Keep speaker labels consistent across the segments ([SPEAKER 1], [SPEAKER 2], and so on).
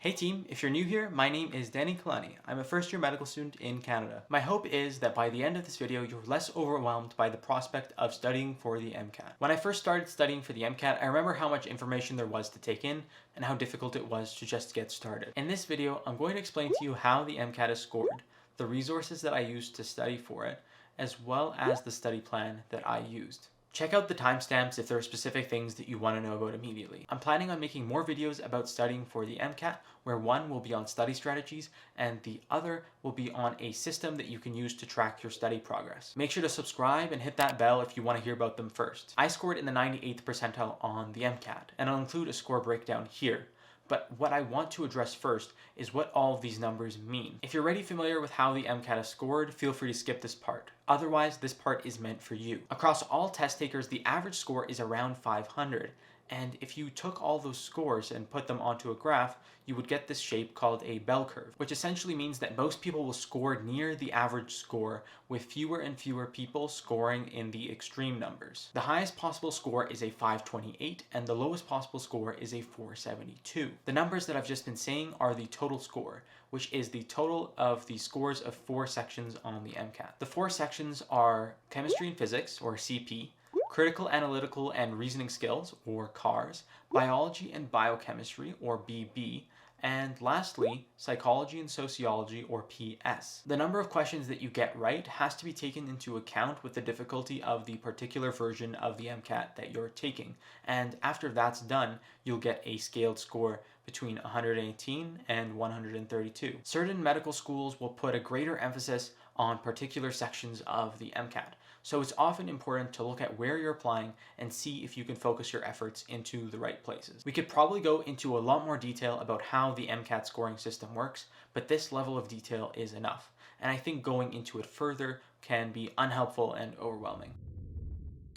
[SPEAKER 1] Hey team, if you're new here, my name is Dani Kilani. I'm a first year medical student in Canada. My hope is that by the end of this video, you're less overwhelmed by the prospect of studying for the MCAT. When I first started studying for the MCAT, I remember how much information there was to take in and how difficult it was to just get started. In this video, I'm going to explain to you how the MCAT is scored, the resources that I used to study for it, as well as the study plan that I used. Check out the timestamps if there are specific things that you want to know about immediately. I'm planning on making more videos about studying for the MCAT, where one will be on study strategies and the other will be on a system that you can use to track your study progress. Make sure to subscribe and hit that bell if you want to hear about them first. I scored in the 98th percentile on the MCAT, and I'll include a score breakdown here. But what I want to address first is what all of these numbers mean. If you're already familiar with how the MCAT is scored, feel free to skip this part. Otherwise, this part is meant for you. Across all test takers, the average score is around 500. And if you took all those scores and put them onto a graph, you would get this shape called a bell curve, which essentially means that most people will score near the average score, with fewer and fewer people scoring in the extreme numbers. The highest possible score is a 528, and the lowest possible score is a 472. The numbers that I've just been saying are the total score, which is the total of the scores of 4 sections on the MCAT. The 4 sections are chemistry and physics, or CP, critical analytical and reasoning skills, or CARS, biology and biochemistry, or BB, and lastly, psychology and sociology, or PS. The number of questions that you get right has to be taken into account with the difficulty of the particular version of the MCAT that you're taking, and after that's done, you'll get a scaled score between 118 and 132. Certain medical schools will put a greater emphasis on particular sections of the MCAT. So it's often important to look at where you're applying and see if you can focus your efforts into the right places. We could probably go into a lot more detail about how the MCAT scoring system works, but this level of detail is enough. And I think going into it further can be unhelpful and overwhelming.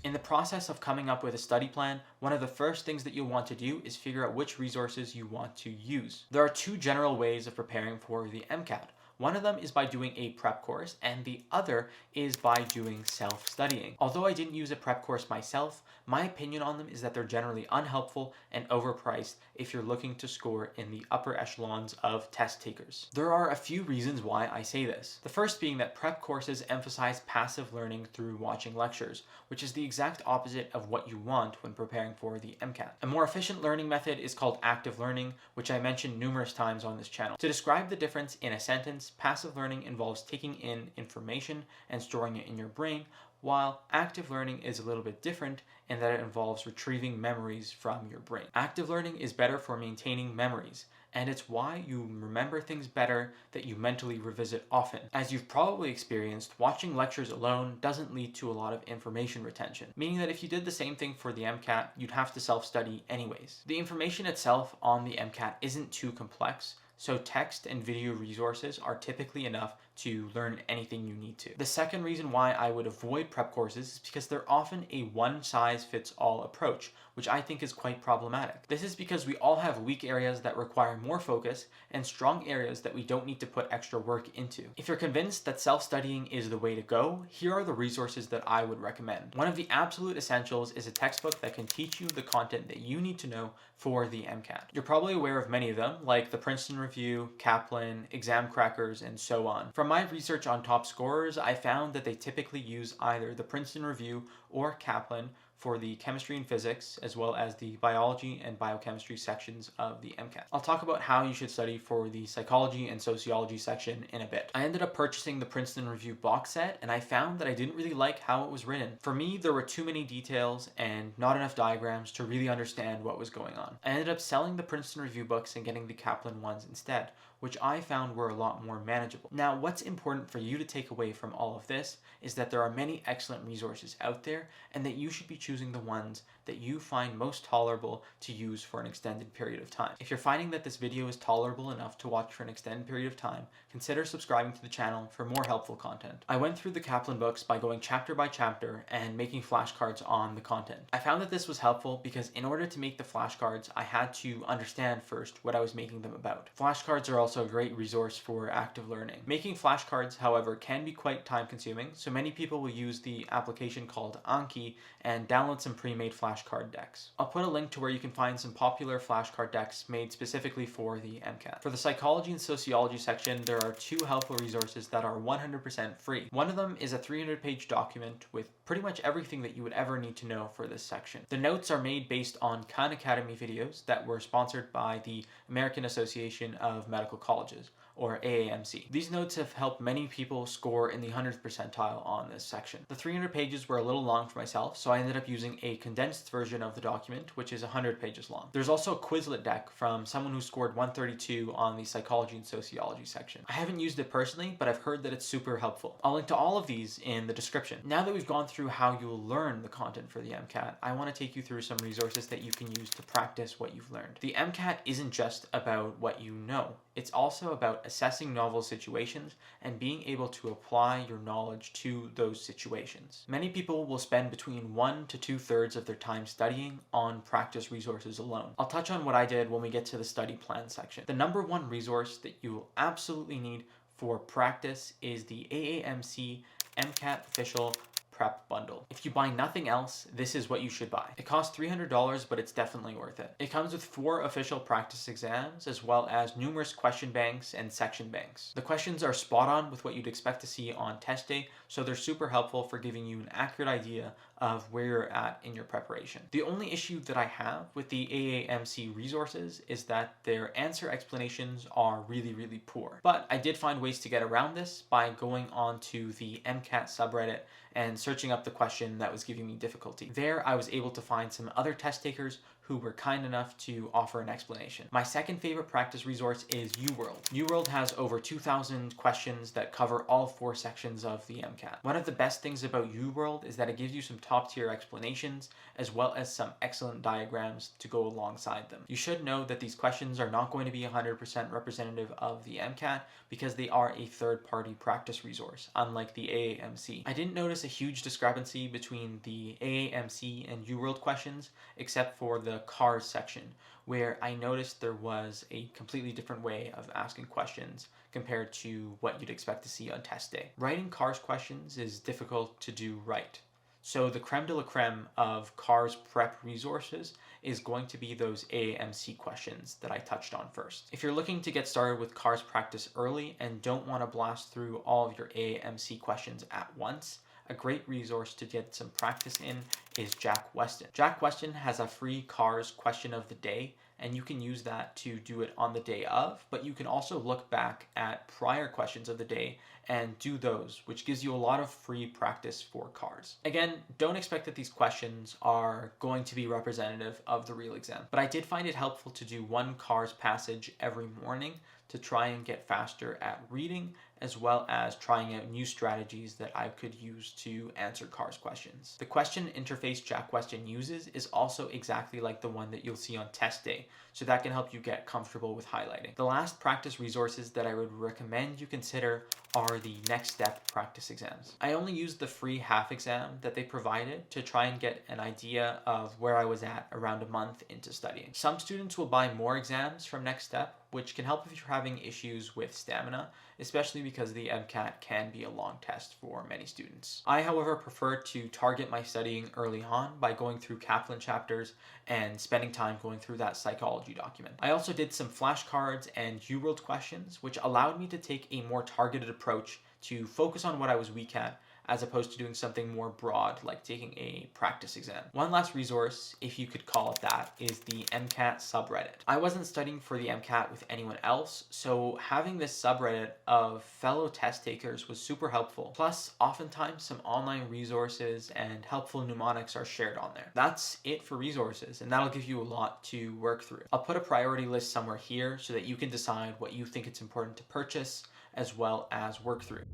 [SPEAKER 1] In the process of coming up with a study plan, one of the first things that you'll want to do is figure out which resources you want to use. There are 2 general ways of preparing for the MCAT. One of them is by doing a prep course, and the other is by doing self-studying. Although I didn't use a prep course myself, my opinion on them is that they're generally unhelpful and overpriced if you're looking to score in the upper echelons of test takers. There are a few reasons why I say this. The first being that prep courses emphasize passive learning through watching lectures, which is the exact opposite of what you want when preparing for the MCAT. A more efficient learning method is called active learning, which I mentioned numerous times on this channel. To describe the difference in a sentence, passive learning involves taking in information and storing it in your brain, while active learning is a little bit different in that it involves retrieving memories from your brain. Active learning is better for maintaining memories, and it's why you remember things better that you mentally revisit often. As you've probably experienced, watching lectures alone doesn't lead to a lot of information retention, meaning that if you did the same thing for the MCAT, you'd have to self-study anyways. The information itself on the MCAT isn't too complex, so text and video resources are typically enough to learn anything you need to. The second reason why I would avoid prep courses is because they're often a one-size-fits-all approach, which I think is quite problematic. This is because we all have weak areas that require more focus and strong areas that we don't need to put extra work into. If you're convinced that self-studying is the way to go, here are the resources that I would recommend. One of the absolute essentials is a textbook that can teach you the content that you need to know for the MCAT. You're probably aware of many of them, like the Princeton Review, Kaplan, Exam Crackers, and so on. From my research on top scorers, I found that they typically use either the Princeton Review or Kaplan for the chemistry and physics, as well as the biology and biochemistry sections of the MCAT. I'll talk about how you should study for the psychology and sociology section in a bit. I ended up purchasing the Princeton Review box set, and I found that I didn't really like how it was written. For me, there were too many details and not enough diagrams to really understand what was going on. I ended up selling the Princeton Review books and getting the Kaplan ones instead, which I found were a lot more manageable. Now, what's important for you to take away from all of this is that there are many excellent resources out there, and that you should be choosing the ones that you find most tolerable to use for an extended period of time. If you're finding that this video is tolerable enough to watch for an extended period of time, consider subscribing to the channel for more helpful content. I went through the Kaplan books by going chapter by chapter and making flashcards on the content. I found that this was helpful because in order to make the flashcards, I had to understand first what I was making them about. Flashcards are also a great resource for active learning. Making flashcards, however, can be quite time consuming, so many people will use the application called Anki and download some pre-made flashcards flashcard decks. I'll put a link to where you can find some popular flashcard decks made specifically for the MCAT. For the psychology and sociology section, there are two helpful resources that are 100% free. One of them is a 300-page document with pretty much everything that you would ever need to know for this section. The notes are made based on Khan Academy videos that were sponsored by the American Association of Medical Colleges, or AAMC. These notes have helped many people score in the 100th percentile on this section. The 300 pages were a little long for myself, so I ended up using a condensed version of the document, which is 100 pages long. There's also a Quizlet deck from someone who scored 132 on the psychology and sociology section. I haven't used it personally, but I've heard that it's super helpful. I'll link to all of these in the description. Now that we've gone through how you'll learn the content for the MCAT, I want to take you through some resources that you can use to practice what you've learned. The MCAT isn't just about what you know. It's also about assessing novel situations and being able to apply your knowledge to those situations. Many people will spend between 1 to 2/3 of their time studying on practice resources alone. I'll touch on what I did when we get to the study plan section. The number one resource that you will absolutely need for practice is the AAMC MCAT official prep bundle. If you buy nothing else, this is what you should buy. It costs $300, but it's definitely worth it. It comes with 4 official practice exams, as well as numerous question banks and section banks. The questions are spot on with what you'd expect to see on test day, so they're super helpful for giving you an accurate idea of where you're at in your preparation. The only issue that I have with the AAMC resources is that their answer explanations are really poor. But I did find ways to get around this by going on to the MCAT subreddit and searching up the question that was giving me difficulty. There, I was able to find some other test takers who were kind enough to offer an explanation. My second favorite practice resource is UWorld. UWorld has over 2,000 questions that cover all 4 sections of the MCAT. One of the best things about UWorld is that it gives you some top-tier explanations as well as some excellent diagrams to go alongside them. You should know that these questions are not going to be 100% representative of the MCAT because they are a third-party practice resource, unlike the AAMC. I didn't notice a huge discrepancy between the AAMC and UWorld questions, except for the CARS section, where I noticed there was a completely different way of asking questions compared to what you'd expect to see on test day. Writing CARS questions is difficult to do right. So the creme de la creme of CARS prep resources is going to be those AAMC questions that I touched on first. If you're looking to get started with CARS practice early and don't want to blast through all of your AAMC questions at once, a great resource to get some practice in is Jack Weston. Jack Weston has a free CARS question of the day, and you can use that to do it on the day of, but you can also look back at prior questions of the day and do those, which gives you a lot of free practice for CARS. Again, don't expect that these questions are going to be representative of the real exam, but I did find it helpful to do one CARS passage every morning to try and get faster at reading, as well as trying out new strategies that I could use to answer CARS questions. The question interface Jack Weston uses is also exactly like the one that you'll see on test day, so that can help you get comfortable with highlighting. The last practice resources that I would recommend you consider are the next step practice exams. I only used the free half exam that they provided to try and get an idea of where I was at around a month into studying. Some students will buy more exams from next step, which can help if you're having issues with stamina, especially because the MCAT can be a long test for many students. I, however, prefer to target my studying early on by going through Kaplan chapters and spending time going through that psychology document. I also did some flashcards and UWorld questions, which allowed me to take a more targeted approach to focus on what I was weak at, as opposed to doing something more broad like taking a practice exam. One last resource, if you could call it that, is the MCAT subreddit. I wasn't studying for the MCAT with anyone else, so having this subreddit of fellow test takers was super helpful. Plus, oftentimes some online resources and helpful mnemonics are shared on there. That's it for resources, and that'll give you a lot to work through. I'll put a priority list somewhere here so that you can decide what you think it's important to purchase as well as work through.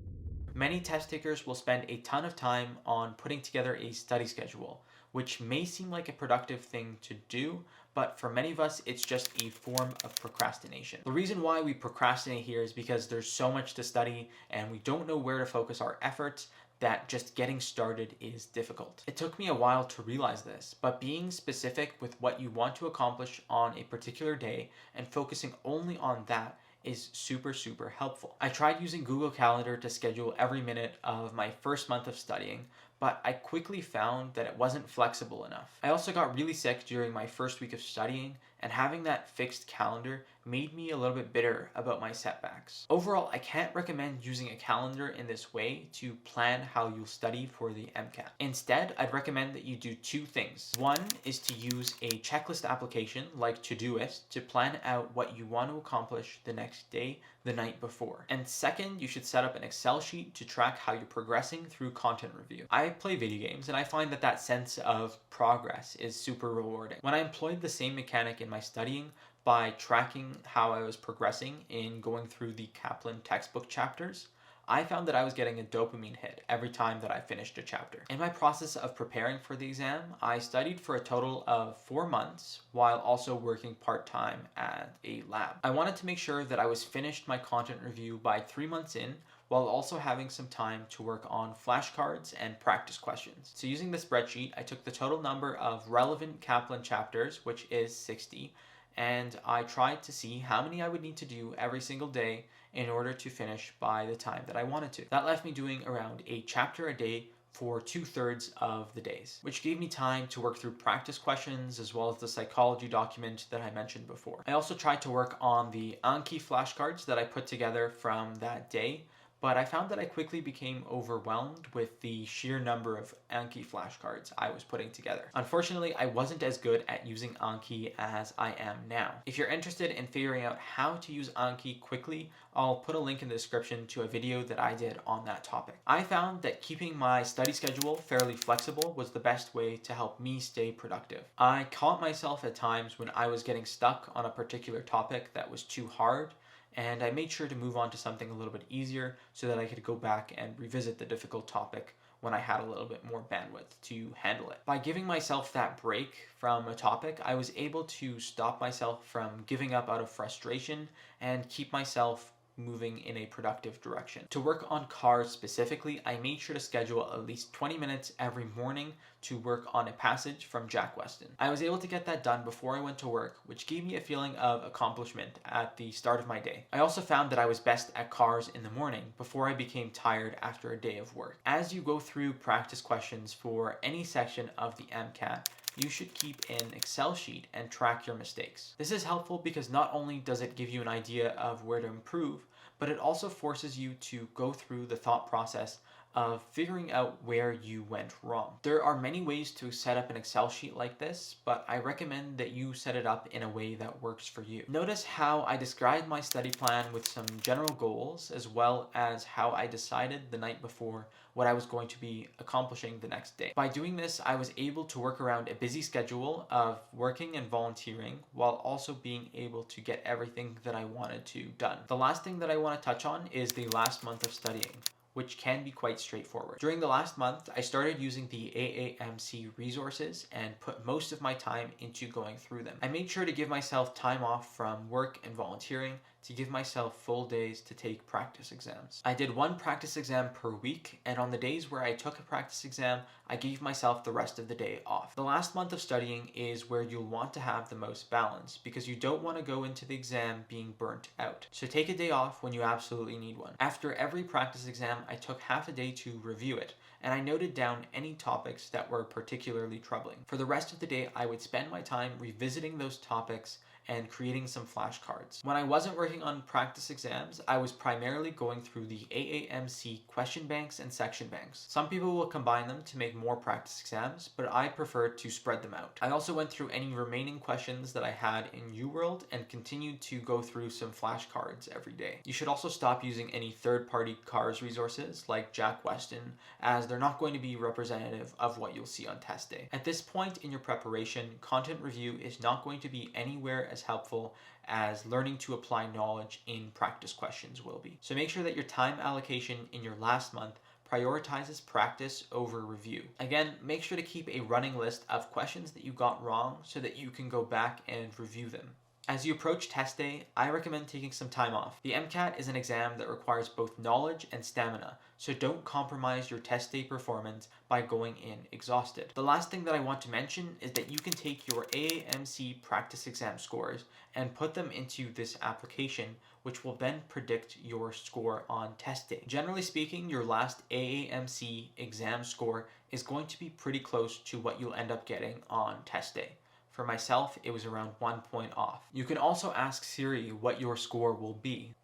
[SPEAKER 1] Many test takers will spend a ton of time on putting together a study schedule, which may seem like a productive thing to do, but for many of us, it's just a form of procrastination. The reason why we procrastinate here is because there's so much to study and we don't know where to focus our efforts that just getting started is difficult. It took me a while to realize this, but being specific with what you want to accomplish on a particular day and focusing only on that is super helpful. I tried using Google Calendar to schedule every minute of my first month of studying, but I quickly found that it wasn't flexible enough. I also got really sick during my first week of studying, and having that fixed calendar made me a little bit bitter about my setbacks. Overall, I can't recommend using a calendar in this way to plan how you'll study for the MCAT. Instead, I'd recommend that you do two things. One is to use a checklist application like Todoist to plan out what you want to accomplish the next day, the night before. And second, you should set up an Excel sheet to track how you're progressing through content review. I play video games and I find that sense of progress is super rewarding. When I employed the same mechanic in my studying by tracking how I was progressing in going through the Kaplan textbook chapters, I found that I was getting a dopamine hit every time that I finished a chapter. In my process of preparing for the exam, I studied for a total of 4 months while also working part-time at a lab. I wanted to make sure that I was finished my content review by 3 months in, while also having some time to work on flashcards and practice questions. So using the spreadsheet, I took the total number of relevant Kaplan chapters, which is 60, and I tried to see how many I would need to do every single day in order to finish by the time that I wanted to. That left me doing around a chapter a day for 2/3 of the days, which gave me time to work through practice questions as well as the psychology document that I mentioned before. I also tried to work on the Anki flashcards that I put together from that day, but I found that I quickly became overwhelmed with the sheer number of Anki flashcards I was putting together. Unfortunately, I wasn't as good at using Anki as I am now. If you're interested in figuring out how to use Anki quickly, I'll put a link in the description to a video that I did on that topic. I found that keeping my study schedule fairly flexible was the best way to help me stay productive. I caught myself at times when I was getting stuck on a particular topic that was too hard, and I made sure to move on to something a little bit easier so that I could go back and revisit the difficult topic when I had a little bit more bandwidth to handle it. By giving myself that break from a topic, I was able to stop myself from giving up out of frustration and keep myself moving in a productive direction. To work on cars specifically, I made sure to schedule at least 20 minutes every morning to work on a passage from Jack Weston. I was able to get that done before I went to work, which gave me a feeling of accomplishment at the start of my day. I also found that I was best at cars in the morning before I became tired after a day of work. As you go through practice questions for any section of the MCAT, you should keep an Excel sheet and track your mistakes. This is helpful because not only does it give you an idea of where to improve, but it also forces you to go through the thought process of figuring out where you went wrong. There are many ways to set up an Excel sheet like this, but I recommend that you set it up in a way that works for you. Notice how I described my study plan with some general goals, as well as how I decided the night before what I was going to be accomplishing the next day. By doing this, I was able to work around a busy schedule of working and volunteering while also being able to get everything that I wanted to done. The last thing that I want to touch on is the last month of studying, which can be quite straightforward. During the last month, I started using the AAMC resources and put most of my time into going through them. I made sure to give myself time off from work and volunteering to give myself full days to take practice exams. I did one practice exam per week, and on the days where I took a practice exam, I gave myself the rest of the day off. The last month of studying is where you'll want to have the most balance because you don't want to go into the exam being burnt out. So take a day off when you absolutely need one. After every practice exam, I took half a day to review it, and I noted down any topics that were particularly troubling. For the rest of the day, I would spend my time revisiting those topics and creating some flashcards. When I wasn't working on practice exams, I was primarily going through the AAMC question banks and section banks. Some people will combine them to make more practice exams, but I prefer to spread them out. I also went through any remaining questions that I had in UWorld and continued to go through some flashcards every day. You should also stop using any third-party CARS resources like Jack Weston, as they're not going to be representative of what you'll see on test day. At this point in your preparation, content review is not going to be anywhere as helpful as learning to apply knowledge in practice questions will be. So make sure that your time allocation in your last month prioritizes practice over review. Again, make sure to keep a running list of questions that you got wrong so that you can go back and review them. As you approach test day, I recommend taking some time off. The MCAT is an exam that requires both knowledge and stamina, so don't compromise your test day performance by going in exhausted. The last thing that I want to mention is that you can take your AAMC practice exam scores and put them into this application, which will then predict your score on test day. Generally speaking, your last AAMC exam score is going to be pretty close to what you'll end up getting on test day. For myself, it was around 1 point off. You can also ask Siri what your score will be.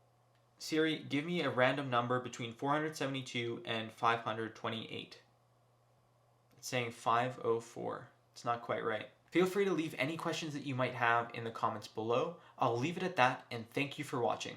[SPEAKER 1] Siri, give me a random number between 472 and 528. It's saying 504. It's not quite right. Feel free to leave any questions that you might have in the comments below. I'll leave it at that, and thank you for watching.